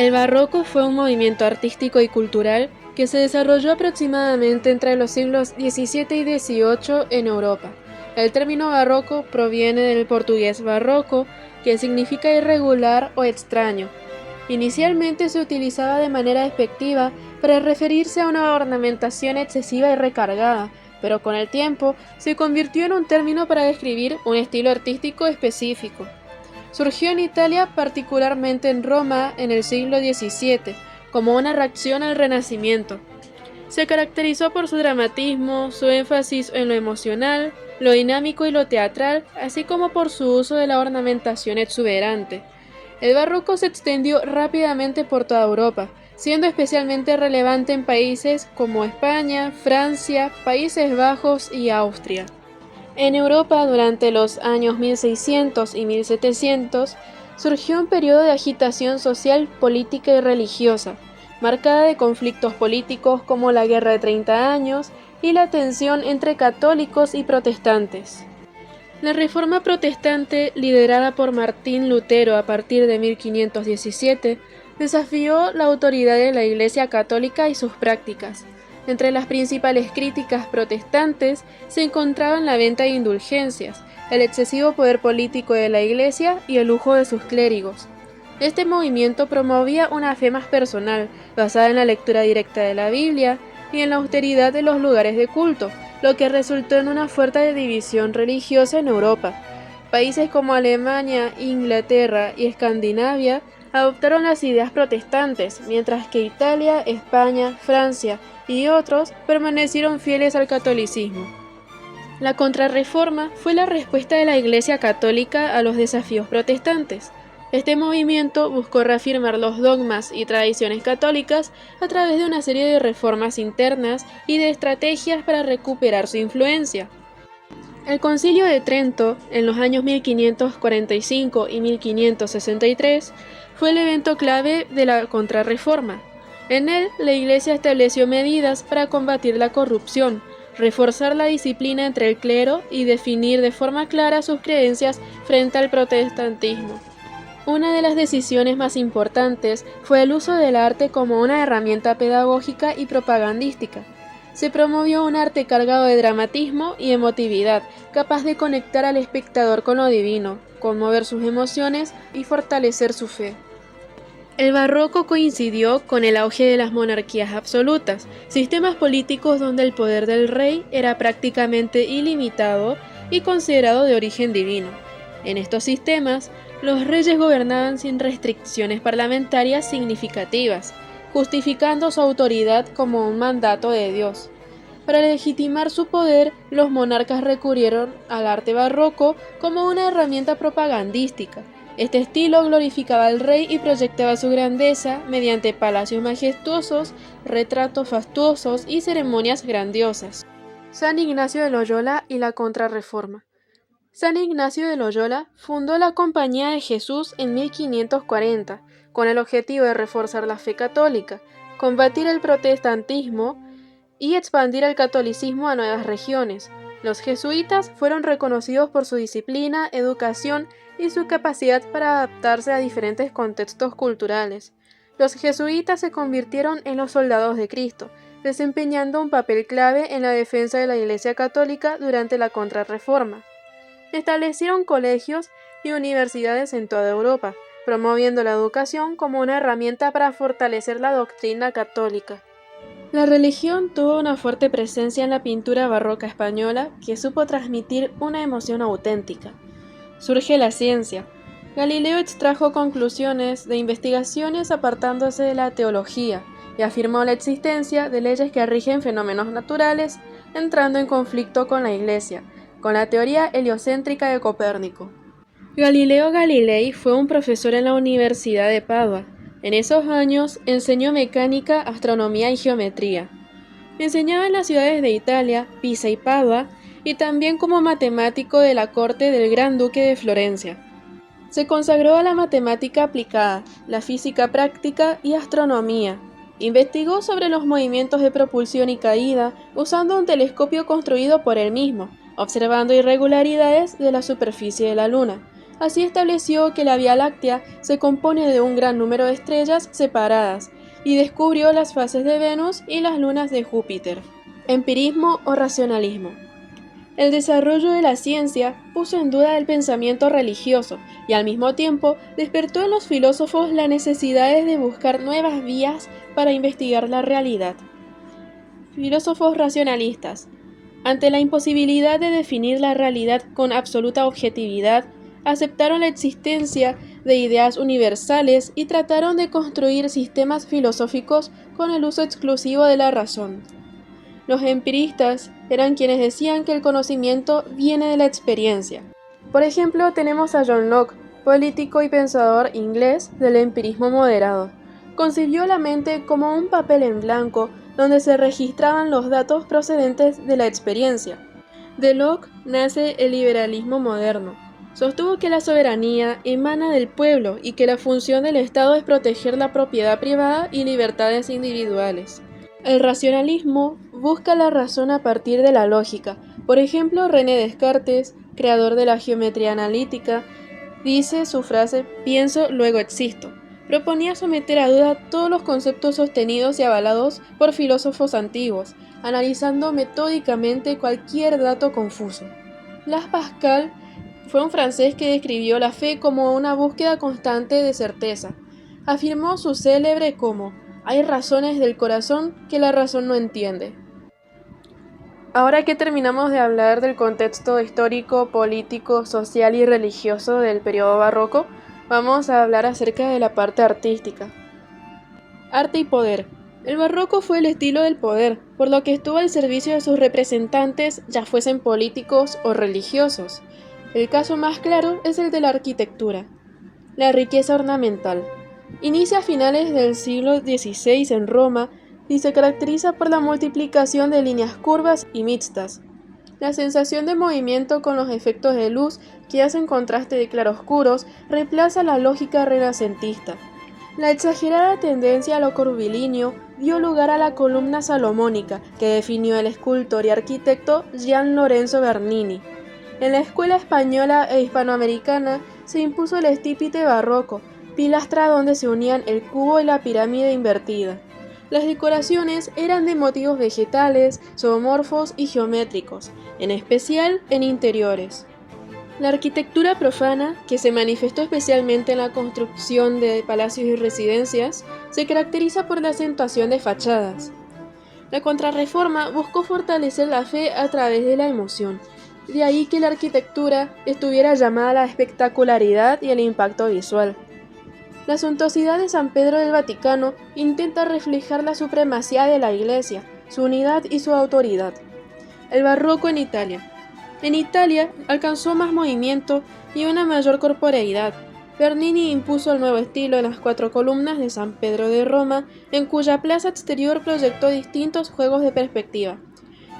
El barroco fue un movimiento artístico y cultural que se desarrolló aproximadamente entre los siglos XVII y XVIII en Europa. El término barroco proviene del portugués barroco, que significa irregular o extraño. Inicialmente se utilizaba de manera despectiva para referirse a una ornamentación excesiva y recargada, pero con el tiempo se convirtió en un término para describir un estilo artístico específico. Surgió en Italia, particularmente en Roma, en el siglo XVII, como una reacción al Renacimiento. Se caracterizó por su dramatismo, su énfasis en lo emocional, lo dinámico y lo teatral, así como por su uso de la ornamentación exuberante. El barroco se extendió rápidamente por toda Europa, siendo especialmente relevante en países como España, Francia, Países Bajos y Austria. En Europa, durante los años 1600 y 1700, surgió un periodo de agitación social, política y religiosa, marcada de conflictos políticos como la Guerra de 30 años y la tensión entre católicos y protestantes. La Reforma Protestante, liderada por Martín Lutero a partir de 1517, desafió la autoridad de la Iglesia Católica y sus prácticas. Entre las principales críticas protestantes se encontraban la venta de indulgencias, el excesivo poder político de la Iglesia y el lujo de sus clérigos. Este movimiento promovía una fe más personal, basada en la lectura directa de la Biblia y en la austeridad de los lugares de culto, lo que resultó en una fuerte división religiosa en Europa. Países como Alemania, Inglaterra y Escandinavia adoptaron las ideas protestantes, mientras que Italia, España, Francia y otros permanecieron fieles al catolicismo. La Contrarreforma fue la respuesta de la Iglesia Católica a los desafíos protestantes. Este movimiento buscó reafirmar los dogmas y tradiciones católicas a través de una serie de reformas internas y de estrategias para recuperar su influencia. El Concilio de Trento, en los años 1545 y 1563, fue el evento clave de la Contrarreforma. En él, la Iglesia estableció medidas para combatir la corrupción, reforzar la disciplina entre el clero y definir de forma clara sus creencias frente al protestantismo. Una de las decisiones más importantes fue el uso del arte como una herramienta pedagógica y propagandística. Se promovió un arte cargado de dramatismo y emotividad, capaz de conectar al espectador con lo divino, conmover sus emociones y fortalecer su fe. El barroco coincidió con el auge de las monarquías absolutas, sistemas políticos donde el poder del rey era prácticamente ilimitado y considerado de origen divino. En estos sistemas, los reyes gobernaban sin restricciones parlamentarias significativas, justificando su autoridad como un mandato de Dios. Para legitimar su poder, los monarcas recurrieron al arte barroco como una herramienta propagandística. Este estilo glorificaba al rey y proyectaba su grandeza mediante palacios majestuosos, retratos fastuosos y ceremonias grandiosas. San Ignacio de Loyola y la Contrarreforma. San Ignacio de Loyola fundó la Compañía de Jesús en 1540, con el objetivo de reforzar la fe católica, combatir el protestantismo y expandir el catolicismo a nuevas regiones. Los jesuitas fueron reconocidos por su disciplina, educación y su capacidad para adaptarse a diferentes contextos culturales. Los jesuitas se convirtieron en los soldados de Cristo, desempeñando un papel clave en la defensa de la Iglesia Católica durante la Contrarreforma. Establecieron colegios y universidades en toda Europa, promoviendo la educación como una herramienta para fortalecer la doctrina católica. La religión tuvo una fuerte presencia en la pintura barroca española que supo transmitir una emoción auténtica. Surge la ciencia. Galileo extrajo conclusiones de investigaciones apartándose de la teología y afirmó la existencia de leyes que rigen fenómenos naturales, entrando en conflicto con la Iglesia, con la teoría heliocéntrica de Copérnico. Galileo Galilei fue un profesor en la Universidad de Padua. En esos años enseñó mecánica, astronomía y geometría. Enseñaba en las ciudades de Italia, Pisa y Padua, y también como matemático de la corte del Gran Duque de Florencia. Se consagró a la matemática aplicada, la física práctica y astronomía. Investigó sobre los movimientos de propulsión y caída usando un telescopio construido por él mismo, observando irregularidades de la superficie de la Luna. Así estableció que la Vía Láctea se compone de un gran número de estrellas separadas y descubrió las fases de Venus y las lunas de Júpiter. Empirismo o racionalismo. El desarrollo de la ciencia puso en duda el pensamiento religioso y al mismo tiempo despertó en los filósofos la necesidad de buscar nuevas vías para investigar la realidad. Filósofos racionalistas. Ante la imposibilidad de definir la realidad con absoluta objetividad, aceptaron la existencia de ideas universales y trataron de construir sistemas filosóficos con el uso exclusivo de la razón. Los empiristas eran quienes decían que el conocimiento viene de la experiencia. Por ejemplo, tenemos a John Locke, político y pensador inglés del empirismo moderado. Concibió la mente como un papel en blanco donde se registraban los datos procedentes de la experiencia. De Locke nace el liberalismo moderno. Sostuvo que la soberanía emana del pueblo y que la función del Estado es proteger la propiedad privada y libertades individuales. El racionalismo busca la razón a partir de la lógica. Por ejemplo, René Descartes, creador de la geometría analítica, dice su frase «pienso, luego existo». Proponía someter a duda todos los conceptos sostenidos y avalados por filósofos antiguos, analizando metódicamente cualquier dato confuso. Blaise Pascal fue un francés que describió la fe como una búsqueda constante de certeza. Afirmó su célebre como «hay razones del corazón que la razón no entiende». Ahora que terminamos de hablar del contexto histórico, político, social y religioso del periodo barroco, vamos a hablar acerca de la parte artística. Arte y poder. El barroco fue el estilo del poder, por lo que estuvo al servicio de sus representantes, ya fuesen políticos o religiosos. El caso más claro es el de la arquitectura. La riqueza ornamental. Inicia a finales del siglo XVI en Roma y se caracteriza por la multiplicación de líneas curvas y mixtas. La sensación de movimiento con los efectos de luz que hacen contraste de claroscuros reemplaza la lógica renacentista. La exagerada tendencia a lo curvilíneo dio lugar a la columna salomónica que definió el escultor y arquitecto Gian Lorenzo Bernini. En la escuela española e hispanoamericana se impuso el estípite barroco, pilastra donde se unían el cubo y la pirámide invertida. Las decoraciones eran de motivos vegetales, zoomorfos y geométricos, en especial en interiores. La arquitectura profana, que se manifestó especialmente en la construcción de palacios y residencias, se caracteriza por la acentuación de fachadas. La Contrarreforma buscó fortalecer la fe a través de la emoción, de ahí que la arquitectura estuviera llamada a la espectacularidad y el impacto visual. La suntuosidad de San Pedro del Vaticano intenta reflejar la supremacía de la Iglesia, su unidad y su autoridad. El barroco en Italia. En Italia alcanzó más movimiento y una mayor corporeidad. Bernini impuso el nuevo estilo en las 4 columnas de San Pedro de Roma, en cuya plaza exterior proyectó distintos juegos de perspectiva.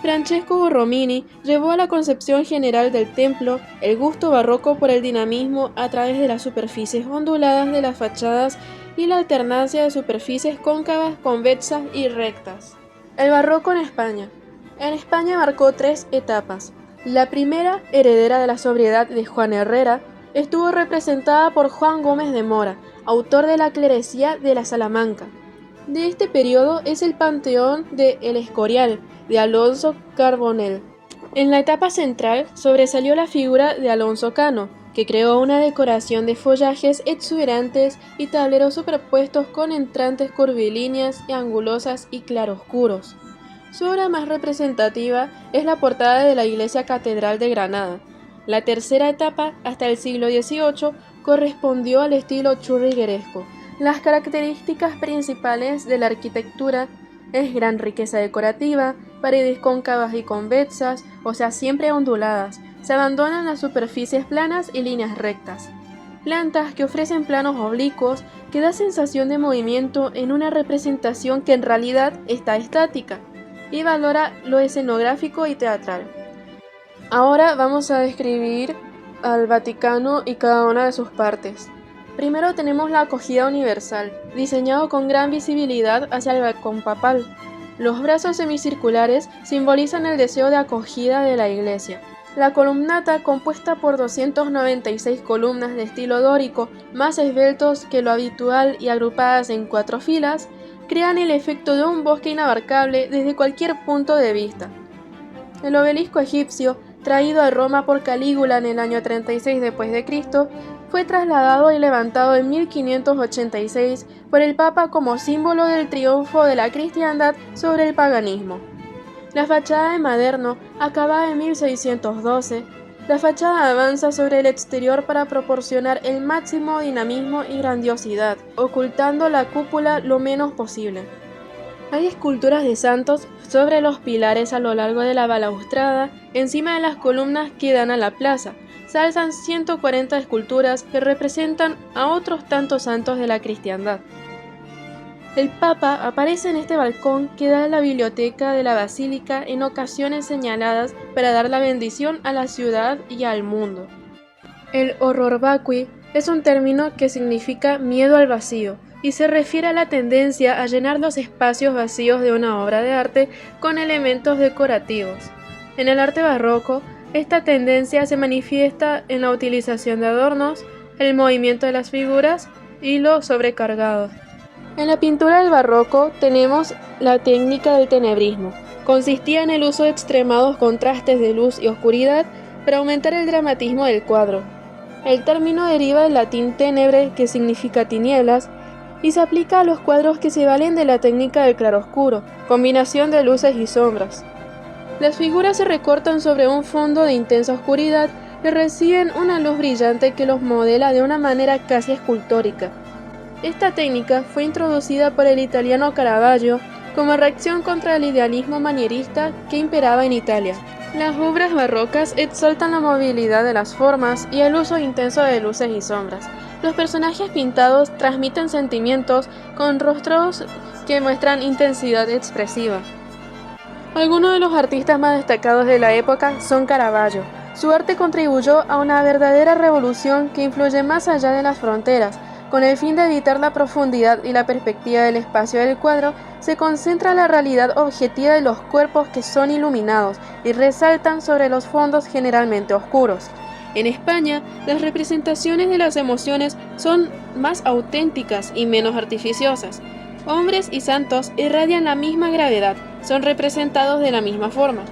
Francesco Borromini llevó a la concepción general del templo el gusto barroco por el dinamismo a través de las superficies onduladas de las fachadas y la alternancia de superficies cóncavas, convexas y rectas. El barroco en España. En España marcó 3 etapas. La primera, heredera de la sobriedad de Juan Herrera, estuvo representada por Juan Gómez de Mora, autor de la Clerecía de la Salamanca. De este periodo es el panteón de El Escorial, de Alonso Carbonell. En la etapa central sobresalió la figura de Alonso Cano, que creó una decoración de follajes exuberantes y tableros superpuestos con entrantes curvilíneas y angulosas y claroscuros. Su obra más representativa es la portada de la Iglesia Catedral de Granada. La tercera etapa, hasta el siglo XVIII, correspondió al estilo churrigueresco. Las características principales de la arquitectura es gran riqueza decorativa, paredes cóncavas y convexas, o sea, siempre onduladas. Se abandonan las superficies planas y líneas rectas. Plantas que ofrecen planos oblicuos que da sensación de movimiento en una representación que en realidad está estática, y valora lo escenográfico y teatral. Ahora vamos a describir al Vaticano y cada una de sus partes. Primero tenemos la acogida universal, diseñado con gran visibilidad hacia el balcón papal. Los brazos semicirculares simbolizan el deseo de acogida de la Iglesia. La columnata, compuesta por 296 columnas de estilo dórico, más esbeltos que lo habitual y agrupadas en 4 filas, crean el efecto de un bosque inabarcable desde cualquier punto de vista. El obelisco egipcio, traído a Roma por Calígula en el año 36 d.C., fue trasladado y levantado en 1586 por el Papa como símbolo del triunfo de la cristiandad sobre el paganismo. La fachada de Maderno, acabada en 1612, la fachada avanza sobre el exterior para proporcionar el máximo dinamismo y grandiosidad, ocultando la cúpula lo menos posible. Hay esculturas de santos sobre los pilares a lo largo de la balaustrada, encima de las columnas que dan a la plaza. Se alzan 140 esculturas que representan a otros tantos santos de la cristiandad. El Papa aparece en este balcón que da a la biblioteca de la basílica en ocasiones señaladas para dar la bendición a la ciudad y al mundo. El horror vacui es un término que significa miedo al vacío y se refiere a la tendencia a llenar los espacios vacíos de una obra de arte con elementos decorativos. En el arte barroco, esta tendencia se manifiesta en la utilización de adornos, el movimiento de las figuras y lo sobrecargado. En la pintura del barroco tenemos la técnica del tenebrismo. Consistía en el uso de extremados contrastes de luz y oscuridad para aumentar el dramatismo del cuadro. El término deriva del latín tenebre, que significa tinieblas, y se aplica a los cuadros que se valen de la técnica del claroscuro, combinación de luces y sombras. Las figuras se recortan sobre un fondo de intensa oscuridad y reciben una luz brillante que los modela de una manera casi escultórica. Esta técnica fue introducida por el italiano Caravaggio como reacción contra el idealismo manierista que imperaba en Italia. Las obras barrocas exaltan la movilidad de las formas y el uso intenso de luces y sombras. Los personajes pintados transmiten sentimientos con rostros que muestran intensidad expresiva. Algunos de los artistas más destacados de la época son Caravaggio. Su arte contribuyó a una verdadera revolución que influye más allá de las fronteras. Con el fin de evitar la profundidad y la perspectiva del espacio del cuadro, se concentra la realidad objetiva de los cuerpos que son iluminados y resaltan sobre los fondos generalmente oscuros. En España, las representaciones de las emociones son más auténticas y menos artificiosas. Hombres y santos irradian la misma gravedad, son representados de la misma forma.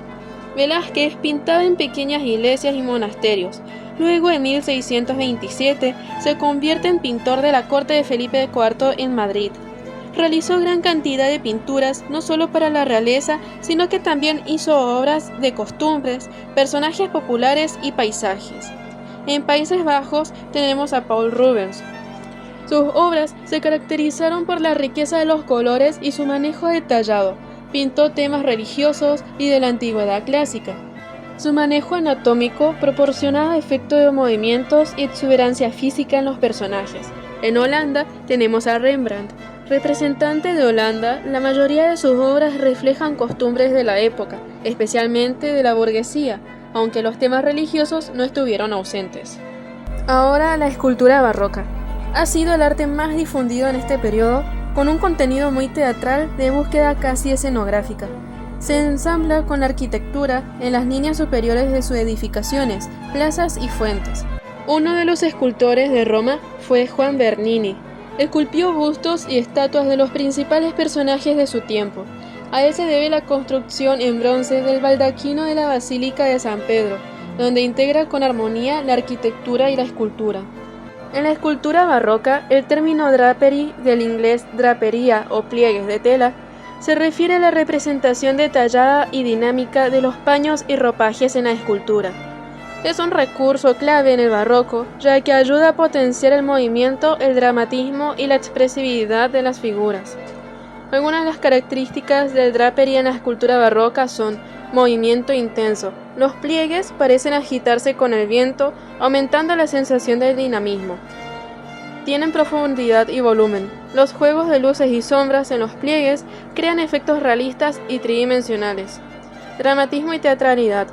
Velázquez pintaba en pequeñas iglesias y monasterios. Luego, en 1627, se convierte en pintor de la corte de Felipe IV en Madrid. Realizó gran cantidad de pinturas, no solo para la realeza, sino que también hizo obras de costumbres, personajes populares y paisajes. En Países Bajos tenemos a Paul Rubens. Sus obras se caracterizaron por la riqueza de los colores y su manejo detallado. Pintó temas religiosos y de la antigüedad clásica. Su manejo anatómico proporcionaba efecto de movimientos y exuberancia física en los personajes. En Holanda tenemos a Rembrandt. Representante de Holanda, la mayoría de sus obras reflejan costumbres de la época, especialmente de la burguesía, aunque los temas religiosos no estuvieron ausentes. Ahora, la escultura barroca. Ha sido el arte más difundido en este periodo, con un contenido muy teatral de búsqueda casi escenográfica. Se ensambla con la arquitectura en las líneas superiores de sus edificaciones, plazas y fuentes. Uno de los escultores de Roma fue Juan Bernini. Esculpió bustos y estatuas de los principales personajes de su tiempo. A él se debe la construcción en bronce del baldaquino de la Basílica de San Pedro, donde integra con armonía la arquitectura y la escultura. En la escultura barroca, el término drapery, del inglés drapería o pliegues de tela, se refiere a la representación detallada y dinámica de los paños y ropajes en la escultura. Es un recurso clave en el barroco, ya que ayuda a potenciar el movimiento, el dramatismo y la expresividad de las figuras. Algunas de las características del drapery en la escultura barroca son movimiento intenso. Los pliegues parecen agitarse con el viento, aumentando la sensación de dinamismo. Tienen profundidad y volumen. Los juegos de luces y sombras en los pliegues crean efectos realistas y tridimensionales. Dramatismo y teatralidad.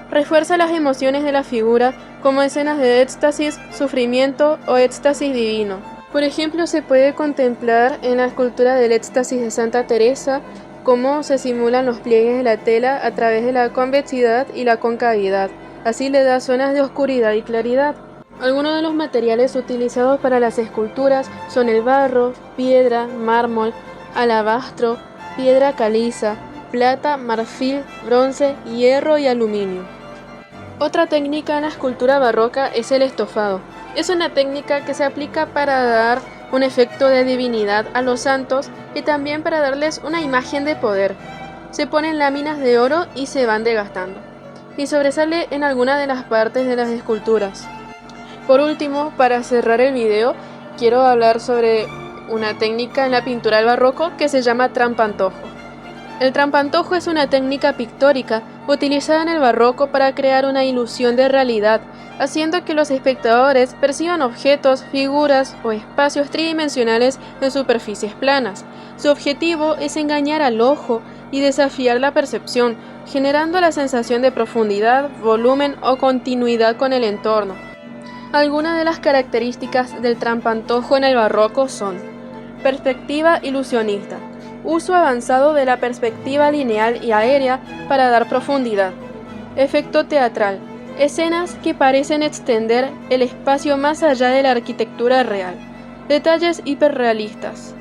Refuerza las emociones de la figura como escenas de éxtasis, sufrimiento o éxtasis divino. Por ejemplo, se puede contemplar en la escultura del éxtasis de Santa Teresa cómo se simulan los pliegues de la tela a través de la convexidad y la concavidad. así le da zonas de oscuridad y claridad. Algunos de los materiales utilizados para las esculturas son el barro, piedra, mármol, alabastro, piedra caliza, plata, marfil, bronce, hierro y aluminio. Otra técnica en la escultura barroca es el estofado. Es una técnica que se aplica para dar un efecto de divinidad a los santos y también para darles una imagen de poder. Se ponen láminas de oro y se van desgastando, y sobresale en alguna de las partes de las esculturas. Por último, para cerrar el video, quiero hablar sobre una técnica en la pintura del barroco que se llama trampantojo. El trampantojo es una técnica pictórica utilizada en el barroco para crear una ilusión de realidad, haciendo que los espectadores perciban objetos, figuras o espacios tridimensionales en superficies planas. Su objetivo es engañar al ojo y desafiar la percepción, generando la sensación de profundidad, volumen o continuidad con el entorno. Algunas de las características del trampantojo en el barroco son: perspectiva ilusionista, uso avanzado de la perspectiva lineal y aérea para dar profundidad; efecto teatral, escenas que parecen extender el espacio más allá de la arquitectura real; detalles hiperrealistas.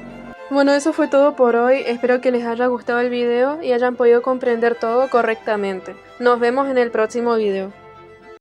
Bueno, eso fue todo por hoy, espero que les haya gustado el video y hayan podido comprender todo correctamente. Nos vemos en el próximo video.